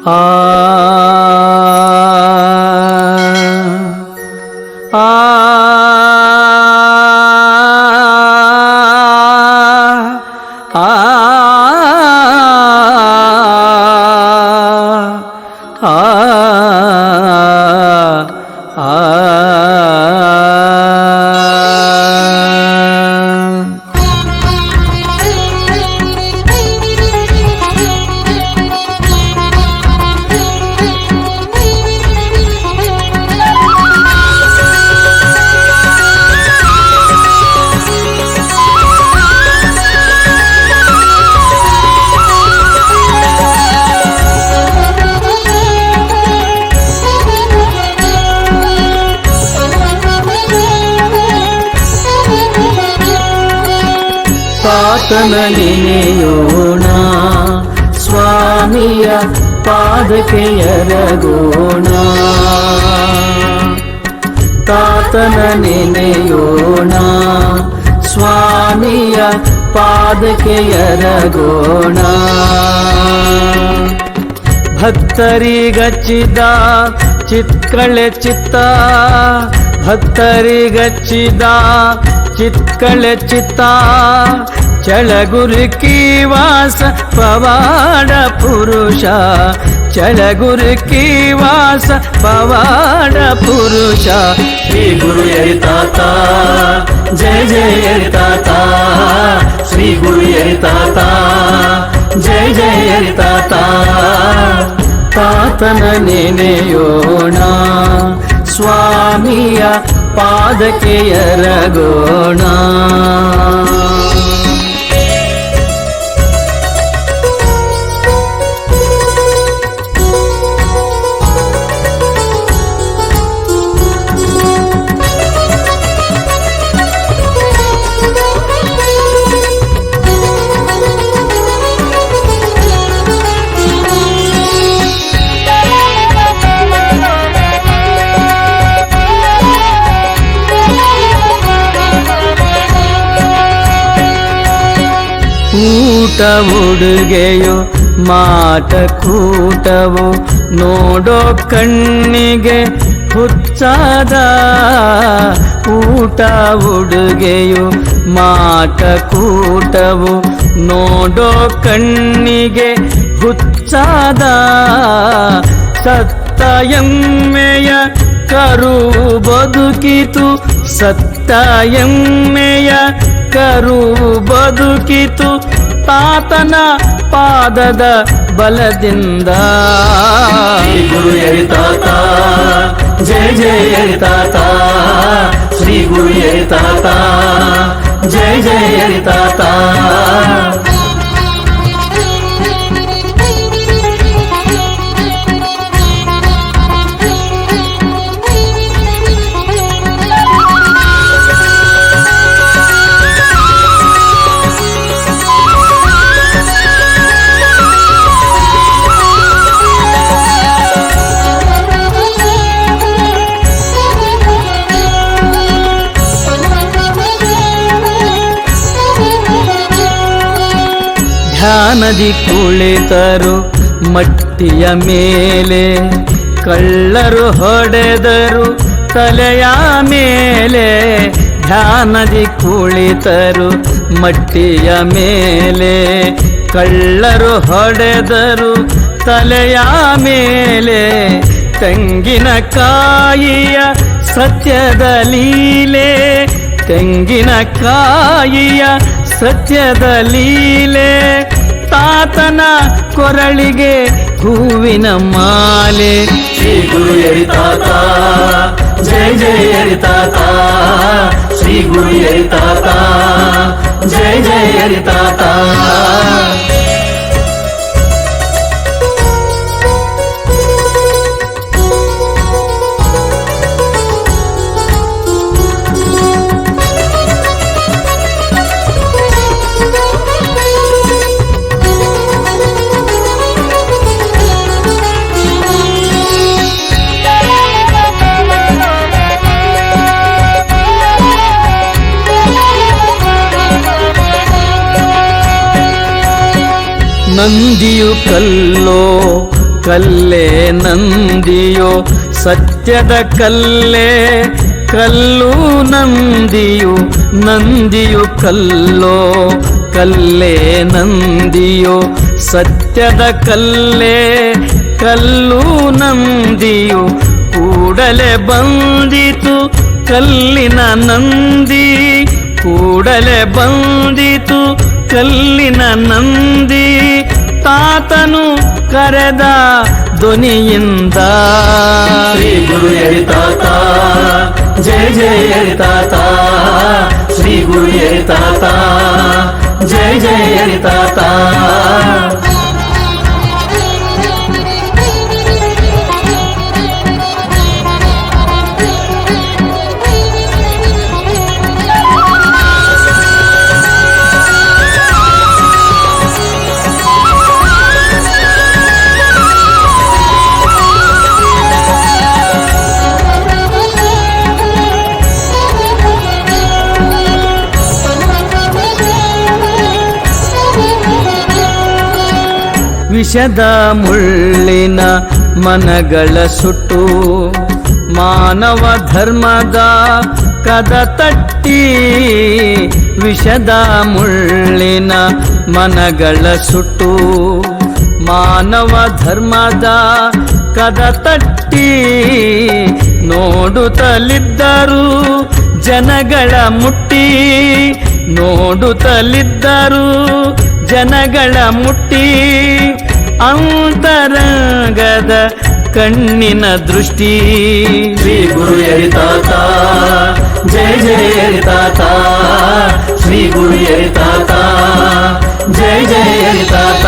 ಆ ಆ ತಾತನ ನೆನೆಯೋಣ, ಸ್ವಾಮಿಯ ಪಾದಕ್ಕೆ ಎರಗೋಣ. ತಾತನ ನೆನೆಯೋಣ, ಸ್ವಾಮಿಯ ಪಾದಕ್ಕೆ ಎರಗೋಣ. ಭಕ್ತರಿಗಚ್ಚಿದ ಚಿತ್ಕಳೆ ಚಿತ್ತ, ಭಕ್ತರಿಗಚ್ಚಿದ ಚಿತ್ಕಳೆ ಚಿತ್ತ. ಚಳಗುರುಕಿ ವಾಸ ಪವಾಡ ಪುರುಷ, ಚಳಗುರುಕಿ ವಾಸ ಪವಾಡ ಪುರುಷ. ಶ್ರೀ ಗುರು ಹರಿತಾತ, ಜಯ ಜಯ ಹರಿತಾತ. ಶ್ರೀ ಗುರು ಹರಿತಾತ, ಜಯ ಜಯ ಹರಿತಾತ. ತಾತನ ನೆನೆಯೋಣ, ಸ್ವಾಮಿಯ ಪಾದಕ್ಕೆ ಎರಗೋಣ. ಊಟ ಉಡುಗೆಯು ಮಾಟ ಕೂಟವು ನೋಡೋ ಕಣ್ಣಿಗೆ ಹುಚ್ಚಾದ. ಊಟ ಉಡುಗೆಯು ಮಾಟ ಕೂಟವು ನೋಡೋ ಕಣ್ಣಿಗೆ ಹುಚ್ಚಾದ. ಸತ್ತ ಎಮ್ಮೆಯ ಕರು ಬದುಕಿತು, ಸತ್ತ ಎಮ್ಮೆಯ ಕರು ಬದುಕಿತು. ತಾತನ ಪಾದದ ಬಲದಿಂದ. ಶ್ರೀ ಗುರು ಹರಿತಾತ, ಜಯ ಜಯ ಹರಿತಾತ. ಶ್ರೀ ಗುರು ಹರಿತಾತ, ಜಯ ಜಯ ಹರಿತಾತ. ಧ್ಯಾನದಿ ಕುಳಿತರು ಮಟ್ಟಿಯ ಮೇಲೆ, ಕಳ್ಳರು ಹೊಡೆದರು ತಲೆಯ ಮೇಲೆ. ಧ್ಯಾನದಿ ಕುಳಿತರು ಮಟ್ಟಿಯ ಮೇಲೆ, ಕಳ್ಳರು ಹೊಡೆದರು ತಲೆಯ ಮೇಲೆ. ತೆಂಗಿನಕಾಯಿಯ ಸತ್ಯದ ಲೀಲೆ, ತೆಂಗಿನಕಾಯಿಯ ಸತ್ಯದ ಲೀಲೆ. ತಾತನ ಕೊರಳಿಗೆ ಹೂವಿನ ಮಾಲೆ. ಶ್ರೀ ಗುರು ಹರಿತಾತ, ಜಯ ಜಯ ಹರಿತಾತ. ಶ್ರೀ ಗುರು ಹರಿತಾತ, ಜಯ ಜಯ ಹರಿತಾತ. ನಂದಿಯು ಕಲ್ಲೋ ಕಲ್ಲೇ ನಂದಿಯೋ ಸತ್ಯದ ಕಲ್ಲೇ ಕಲ್ಲು ನಂದಿಯು ನಂದಿಯು ಕಲ್ಲೋ ಕಲ್ಲೇ ನಂದಿಯೋ ಸತ್ಯದ ಕಲ್ಲೇ ಕಲ್ಲು ನಂದಿಯು ಕೂಡಲೇ ಬಂದಿತು ಕಲ್ಲಿನ ನಂದಿ ಕೂಡಲೇ ಬಂದಿತು ಕಲ್ಲಿನ ನಂದಿ ತಾತನು ಕರೆದ ಧ್ವನಿಯಿಂದ ಶ್ರೀ ಗುರು ಎರಿತಾತ ಜಯ ಜಯ ಎರಿತಾತ ಶ್ರೀ ಗುರು ಎರಿತಾತ ಜಯ ಜಯ ಎರಿತಾತ ವಿಷದ ಮುಳ್ಳಿನ ಮನಗಳ ಸುಟ್ಟು ಮಾನವ ಧರ್ಮದ ಕದ ತಟ್ಟಿ ವಿಷದ ಮುಳ್ಳಿನ ಮನಗಳ ಸುಟ್ಟು ಮಾನವ ಧರ್ಮದ ಕದ ತಟ್ಟಿ ನೋಡುತ್ತಲಿದ್ದರು ಜನಗಳ ಮುಟ್ಟಿ ನೋಡುತ್ತಲಿದ್ದರು ಜನಗಳ ಮುಟ್ಟಿ ಅಂತರಂಗದ ಕಣ್ಣಿನ ದೃಷ್ಟಿ ಶ್ರೀ ಗುರು ಎರಿತಾತ ಜಯ ಜಯ ಎರಿತಾತ ಶ್ರೀ ಗುರು ಎರಿತಾತ ಜಯ ಜಯ ಎರಿತಾತ